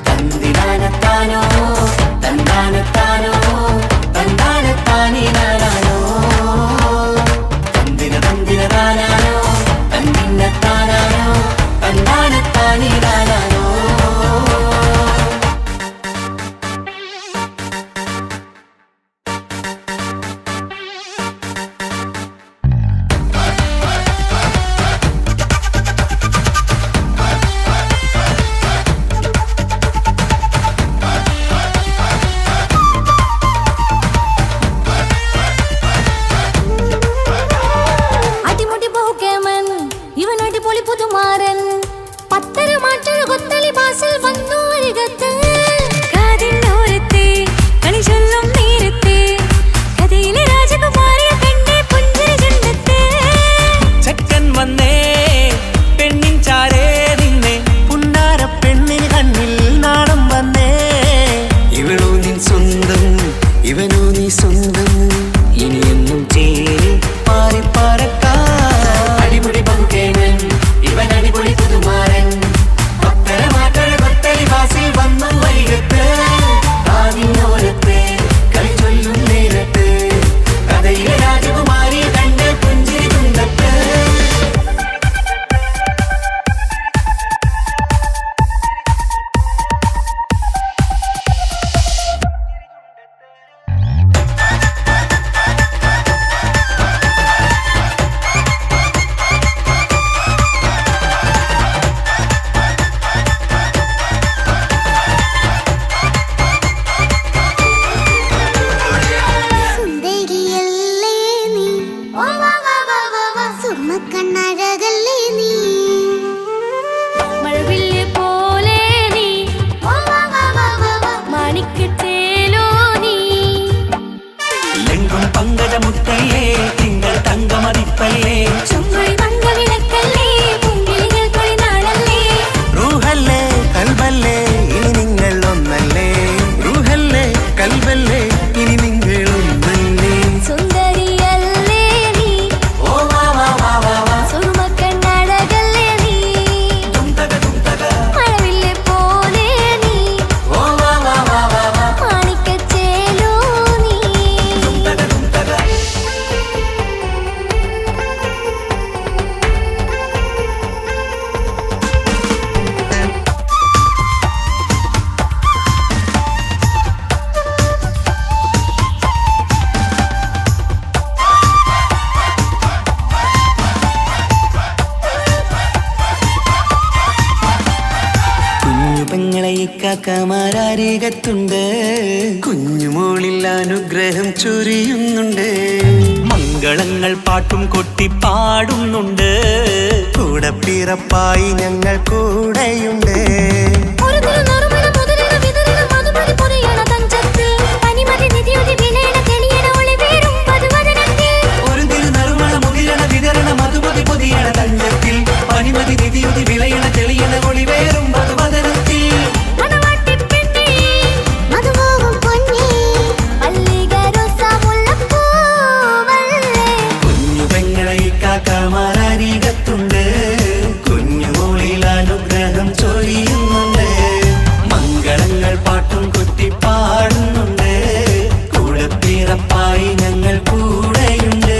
തന്തിനാനത്താനോ തന്താനത്താനോ തന്താനത്താനിനാനോ, തന്തിന തന്തിനാനോ തന്തിന്നത്താനോ തന്താനത്താനിനാനോ. ഇക്കാക്കമാരരികത്തുണ്ട്. കുഞ്ഞുമോളിൽ അനുഗ്രഹം ചൊരിയുന്നുണ്ട്. മംഗളങ്ങൾ പാട്ടും കൊട്ടി പാടുന്നുണ്ട്. കൂടെ പിറപ്പായി ഞങ്ങൾ കൂടെയുണ്ട്. കാക്കമാരരികത്തുണ്ട്. കുഞ്ഞുമോളിൽ അനുഗ്രഹം ചൊരിയുന്നുണ്ട്. മംഗളങ്ങൾ പാട്ടും കൊട്ടി പാടുന്നുണ്ട്. കൂടെ പിറപ്പായി ഞങ്ങൾ കൂടെയുണ്ട്.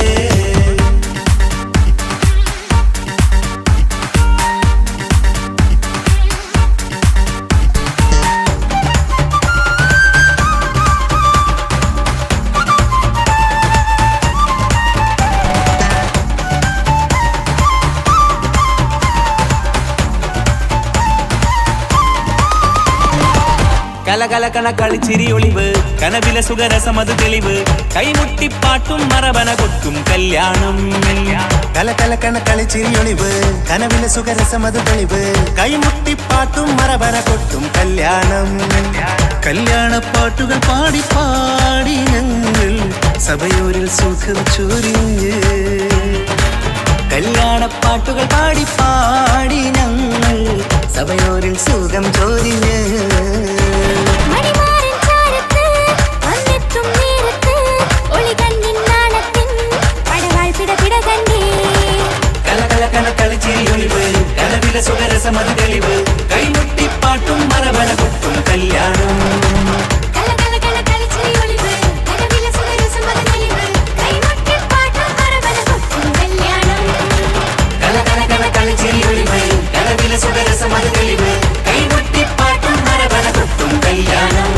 കലകലകണ കളിച്ചിരി ഒളിവ് കനവില സുഖരസമത് തെളിവ് കൈമുട്ടിപ്പാട്ടും മറവന കൊട്ടും കല്യാണം. കലകലകണ കളിച്ചിരിയൊളിവ് കനവിലെ സുഖരസമത് തെളിവ് കൈമുട്ടിപ്പാട്ടും മറവന കൊട്ടും കല്യാണം. കല്യാണപ്പാട്ടുകൾ പാടി പാടി ഞങ്ങൾ സഭയോരിൽ സുഖം ചൊരിഞ്ഞ്. കല്യാണപ്പാട്ടുകൾ പാടി പാടി ഞങ്ങൾ സഭയോരിൽ സുഖം ചൊരിഞ്ഞ്. കളിച്ചിരിയൊളിവ് കനവില സുഖരസമത് തെളിവ് കൈമുട്ടിപ്പാട്ടും മറവന കൊട്ടും കല്യാണം. കളിച്ചിരിയൊളിവ് കനവില സുഖരസമത് തെളിവ് കൈമുട്ടിപ്പാട്ടും മറവന കൊട്ടും കല്യാണം.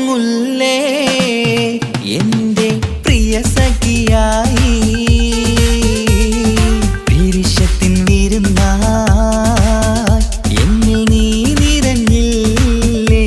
മുല്ലേ എൻ്റെ പ്രിയ സഖിയായി പിരിശത്തിൻ വിരുന്നായി എന്നിൽ നീ നിറഞ്ഞില്ലേ.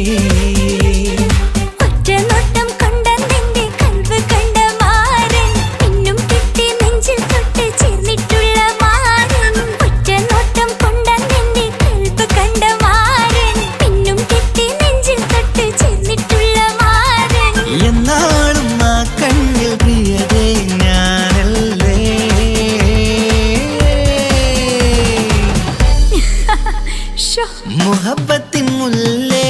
ഒറ്റനോട്ടം കൊണ്ടെന്റെ കൽവ് കണ്ട മാരൻ പിന്നും കിട്ടി നെഞ്ചിൽ തൊട്ട് ചേർന്നിട്ടുള്ള മാരൻ. ഒറ്റനോട്ടം കൊണ്ടെന്റെ കൽവ് കണ്ട മാരൻ പിന്നും കിട്ടി നെഞ്ചിൽ തൊട്ട് ചേർന്നിട്ടുള്ള മാരൻ. എന്നാളും ആ കണ്ണിൽ പ്രിയതേ ഞാനല്ലേ. മുഹബത്തിൻ മുല്ലേ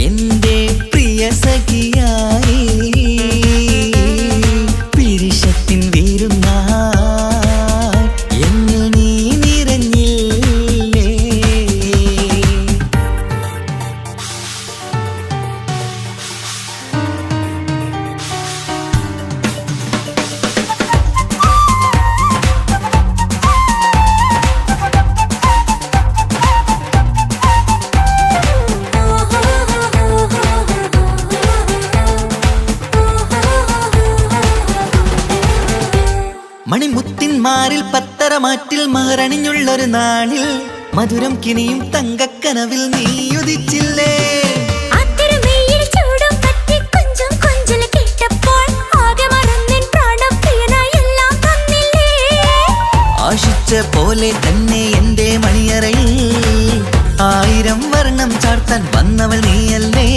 എൻ്റെ പ്രിയ സഖിയായി പിരിശത്തിൻ വിരുന്നായി എന്നിൽ നീ നിറഞ്ഞില്ലേ. മണിമുത്തിന്മാരിൽ പത്തരമാറ്റിൽ മഹറണിഞ്ഞുള്ളൊരു നാളിൽ മധുരം കിനിയും തങ്കക്കനവിൽ നീ ഉദിച്ചില്ലേ. ആശിച്ച പോലെ തന്നെ എൻ്റെ മണിയറയിൽ വന്നവൾ നീയല്ലേ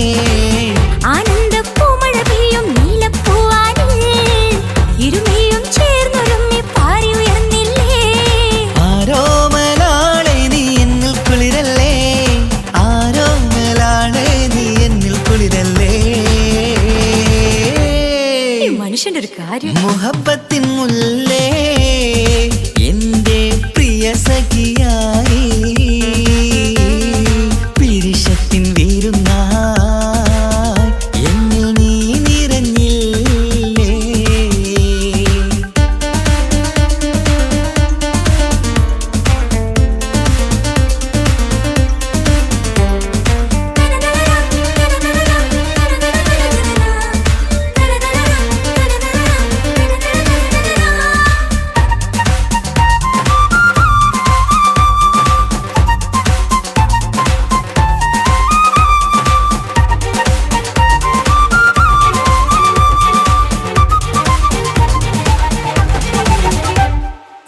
ആനന്ദപ്പൂമഴ പെയ്യും നീലപ്പൂവാനിൽ ഇരുമയും ചേർന്നൊരുമ്മി പാറി ഉയർന്നില്ലേ ആരോമലാളെ നീ എന്നിൽ കുളിരല്ലേ ആരോമലാളെ നീ എന്നിൽ കുളിരല്ലേ മനുഷ്യന്റെ ഒരു കാര്യം മുഹബത്തിൻ മുല്ലേ എന്റെ പ്രിയ സഖിയായി പിരിശത്തിൻ വീരുന്നായി എന്നിൽ നീ നിറഞ്ഞില്ലേ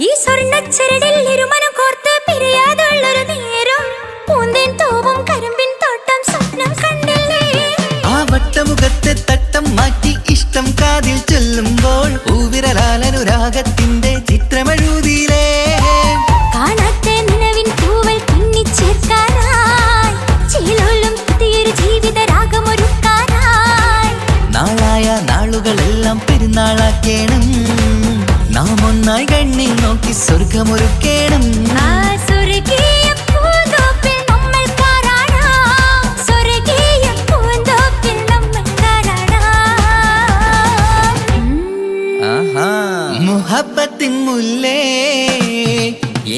ഈ സ്വർണ്ണച്ചരടിൽ ഇരുമനം കോർത്ത് പിരിയാതുള്ളൊരു നേരം പൂന്തേൻ തോവും കരിമ്പിൻ തോട്ടം സ്വപ്നം കണ്ടില്ലേ ആ വട്ടമുഖത്തെ തട്ടം മാറ്റി ഇഷ്ടം കാതിൽ ചൊല്ലുമ്പോൾ പൂവിരലാലനുരാഗത്തിന്റെ ചിത്രമെഴുതിയിലേ കാണാത്ത നിലവിൻ പൂവൽ പിന്നിച്ചേർക്കാനായി ചിലോലും പുതിയൊരു ജീവിത രാഗമൊരുക്കാനായി നാളായ നാളുകളെല്ലാം പെരുന്നാളാക്കേണം നാം ഒന്നായി കണ്ണിൽ നോക്കി സ്വർഗമൊരുക്കേണം ആ സ്വർഗീയ പൂന്തോപ്പിൽ നമ്മൾ പാറാടാം സ്വർഗീയ പൂന്തോപ്പിൽ നമ്മൾ പാറാടാം ആഹാ മുഹബത്തിൻ മുല്ലേ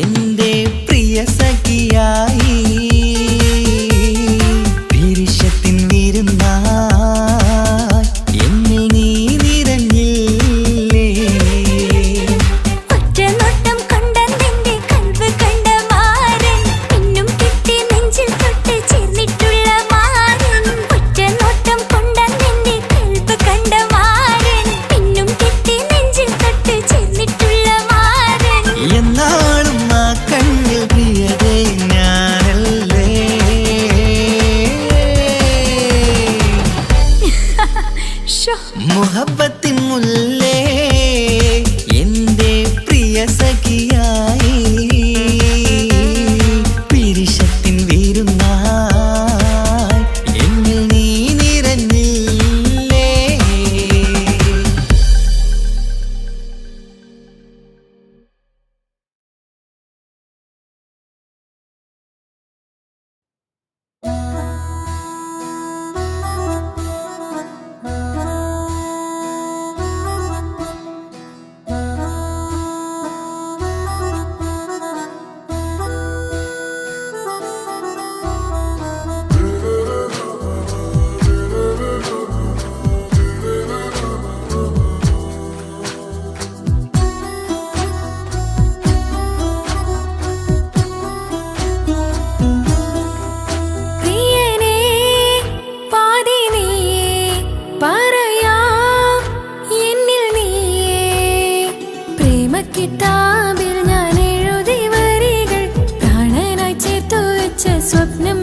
എന്റെ പ്രിയ സഖിയായി പിരിശത്തിൻ വീരുന്നായി എന്നിൽ നീ നിറഞ്ഞില്ലേ ഒറ്റ നോട്ടം കൊണ്ടെന്റെ കൽവ് കണ്ട മാരൻ പിന്നും കിട്ടി നെഞ്ചിൽ തൊട്ട് ചേർന്നിട്ടുള്ള മാരൻ ഒറ്റ നോട്ടം കൊണ്ടെന്റെ കൽവ് കണ്ട മാരൻ പിന്നും കിട്ടി നെഞ്ചിൽ തൊട്ട് ചേർന്നിട്ടുള്ള മാരൻ എന്നാളും ആ കണ്ണിൽ പ്രിയതേ ഞാനല്ലേ ഷോ മുഹബത്തിൻ മുല്ലേ എന്റെ പ്രിയ സഖിയായി പിരിശത്തിൻ വീരുന്നായി എന്നിൽ നീ നിറഞ്ഞില്ലേ പ്രിയനേ പാതി നീയേ പറയാം എന്നിൽ നീയേ പ്രേമക്കിതാബിൽ ഞാൻ എഴുതി വരികൾ പ്രാണനായി ചേർത്തു വെച്ച സ്വപ്നം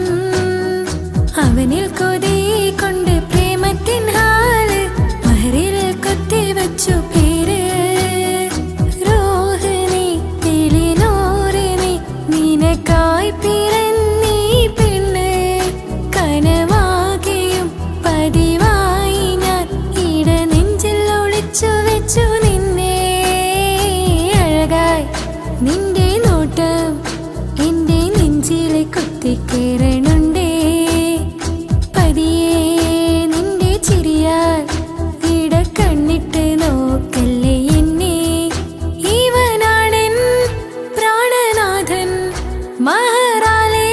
അവനിൽ കൊതി കൊണ്ട് പ്രേമത്തിൻ ഹാല് മഹറിൽ കൊത്തി വച്ചു പേര് രോഹിണി തെളിനോറിനി നിനക്കായി പിറന്നീ പെണ്ണ് കനവാകെയും പതിവായി ഞാൻ ഇട നെഞ്ചിൽ ഒളിച്ചു വെച്ചു നിന്നെ അഴകായി നിന്റെ നോട്ടം എന്റെ നെഞ്ചിലെ കുത്തിക്കേറണുണ്ടേ പതിയെ നിന്റെ ചിരിയാൽ ഇട കണ്ണിട്ട് നോക്കല്ലേ എന്നെ ഇവനാടൻ പ്രാണനാഥൻ മഹറാലെ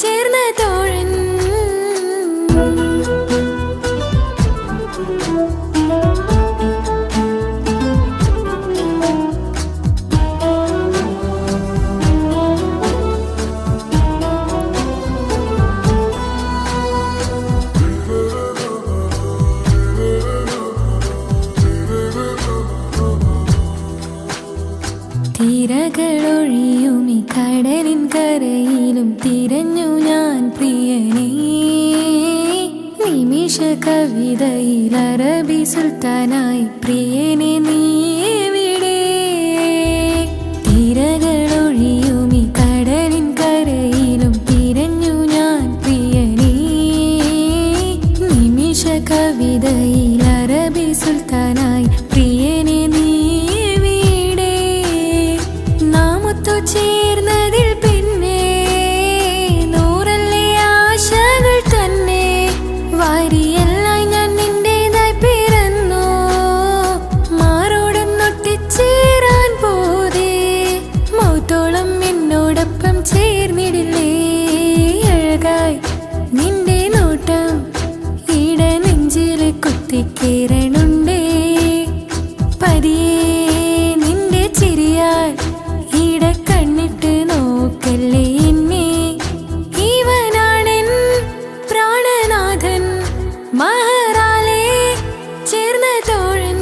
ചേർന്ന തോഴൻ തിരകളൊഴിയും ഈ കടലിൻ കരയിലും തിരഞ്ഞു ഞാൻ പ്രിയനേ നിമിഷ കവിതയിൽ അറബി സുൽത്താനായി പ്രിയനെ നീ എവിടെ? തിരകളൊഴിയുമി കടലിൻ കരയിലും തിരഞ്ഞു ഞാൻ പ്രിയനേ. നിമിഷ കവിതയിൽ അറബി സുൽത്താനായി പ്രിയനെ നീ എവിടെ? നാം ഒത്തു ചേർന്നതിൽ പിന്നെ നൂറല്ലേ ആശകൾ തന്നെ. വാരിയെല്ലാം ഞാൻ നിന്റേതായി പിറന്നു, മാറോടൊന്നൊട്ടിച്ചേരാൻ പോതേ. മൗത്തോളം എന്നോടൊപ്പം ചേർന്നിടില്ലേ? അഴകായി നിന്റെ നോട്ടം ഇട നെഞ്ചില് കുത്തിക്കേറണുണ്ടേ. പതിയെ നിന്റെ ചിരിയാൽ ഇട കണ്ണിട്ട് നോക്കല്ലേ എന്നെ. ഇവനാണെൻ പ്രാണനാഥൻ, മഹറാലെ ചേർന്ന തോഴൻ.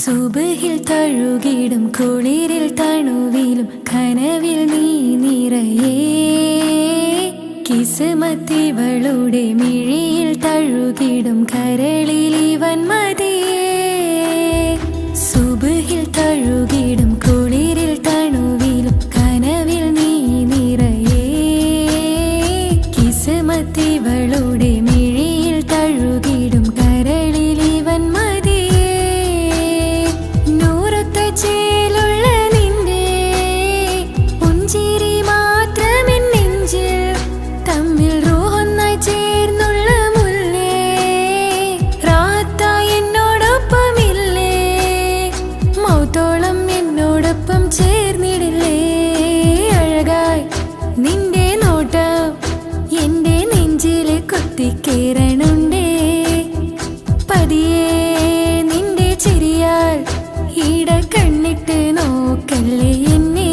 സുബഹിൽ തഴുകിടും കുളിരിൽ തണുവിലും കനവിൽ നീ നിറയേ. കിസ്മത്തിവളുടെ മിഴിയിൽ തഴുകിടും കരളിൽ ഇവൻ മതിയേ. സുബഹിൽ തഴുകിടും കുളിരിൽ തണുവിലും കനവിൽ നീ നിറയേ. കിസ്മത്തിവളുടെ മിഴിയിൽ തഴുകിടും കരളിൽ ഇവൻ മതിയേ. നൂറൊത്ത ചേലുള്ള നിന്റെ പുഞ്ചിരി മാത്രമെൻ നെഞ്ചിൽ തമ്മിൽ റൂഹൊന്നായി ചേർന്നുള്ള മുല്ലേ. റാത്തായി എന്നോടൊപ്പമില്ലേ? മൗത്തോളം എന്നോടൊപ്പം ചേർന്നിടില്ലേ? അഴകായി നിന്റെ നോട്ടം എന്റെ നെഞ്ചില് കുത്തിക്കേറണുണ്ടേ. പതിയെ നിന്റെ ചിരിയാൽ ഇട കണ്ണിട്ട് നോക്കല്ലേ എന്നെ.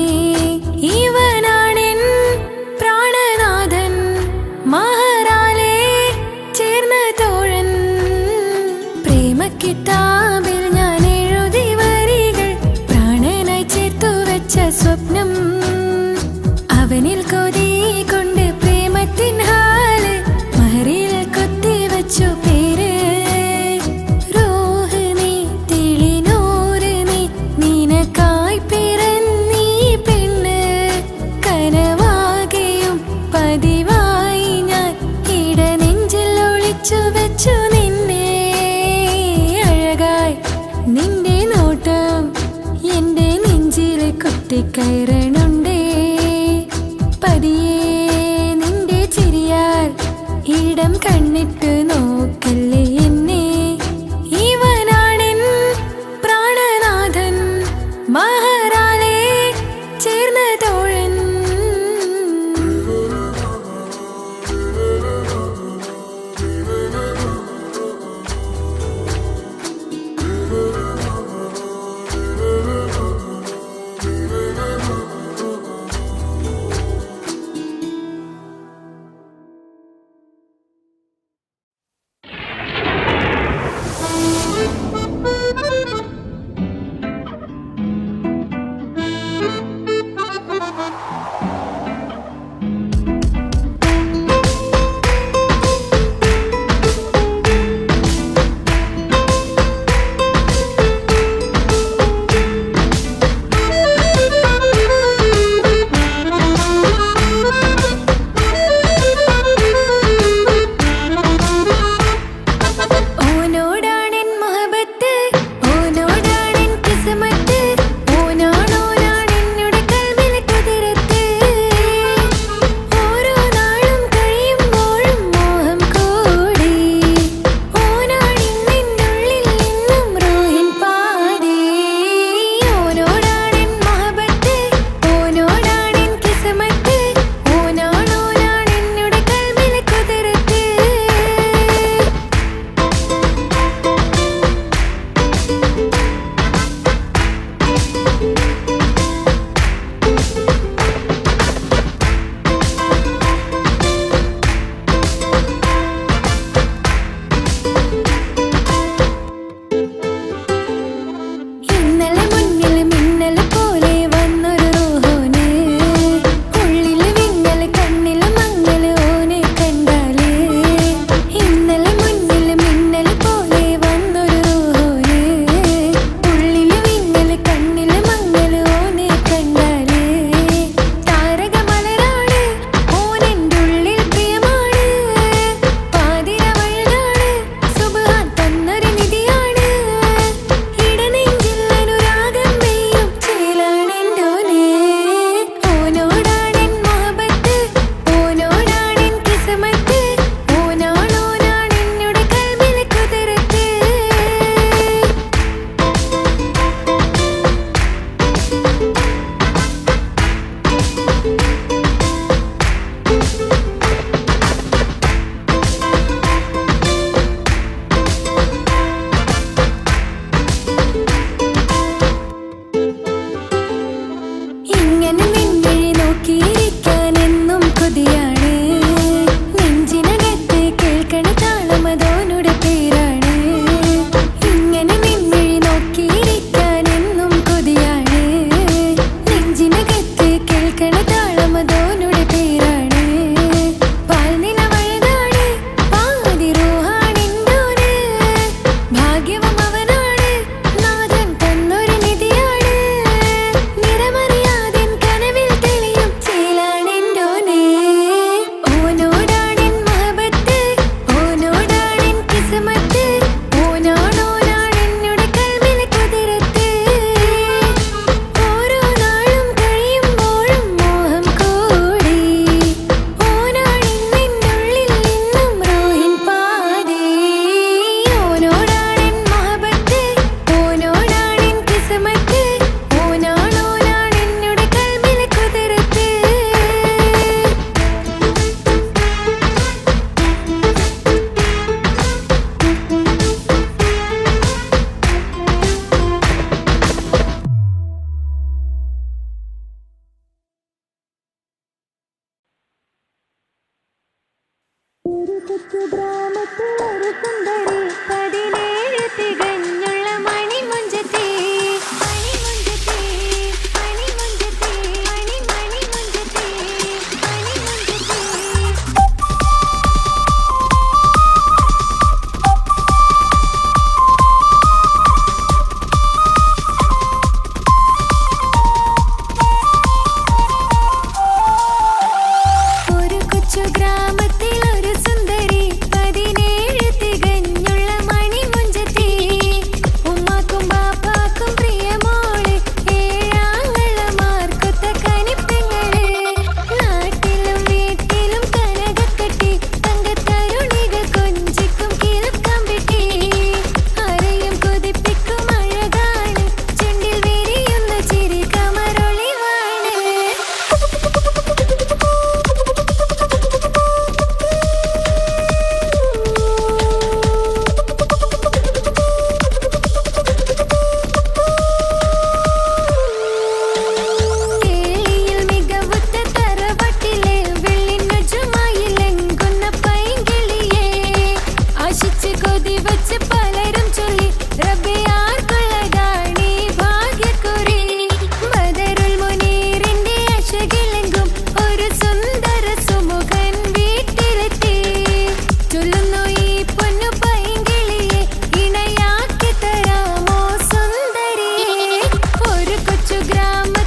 ഇവനാണെൻ പ്രാണനാഥൻ, മഹറാലെ ചേർന്ന തോഴൻ. പ്രേമക്കിതാബിൽ ഞാൻ എഴുതി വരികൾ, പ്രാണനായി ചേർത്തു വെച്ച സ്വപ്നം. അവനിൽ കൊതി കൊണ്ട് പ്രേമത്തിൻ ഹാല് മഹറിൽ കൊത്തിവച്ചു പേര്. റൂഹ് നീ തെളിനൂറ് നീ, നിനക്കായി പിറന്നീ പെണ്ണ്. കനവാകെയും പതിവായി ഞാൻ ഇട നെഞ്ചിൽ ഒളിച്ചു വെച്ചു നിന്നെ. അഴകായി നിന്റെ നോട്ടം എന്റെ നെഞ്ചിൽ കുത്തിക്കയറണുണ്ടേ. പതിയെ നിന്റെ ചിരിയാൽ ഇടം കണ്ണിട്ട് നോക്കല്ലേ എന്നെ. ഇവനാണെൻ പ്രാണനാഥൻ, മഹറാലെ ചേർന്ന തോഴൻ. ഗ്രാമ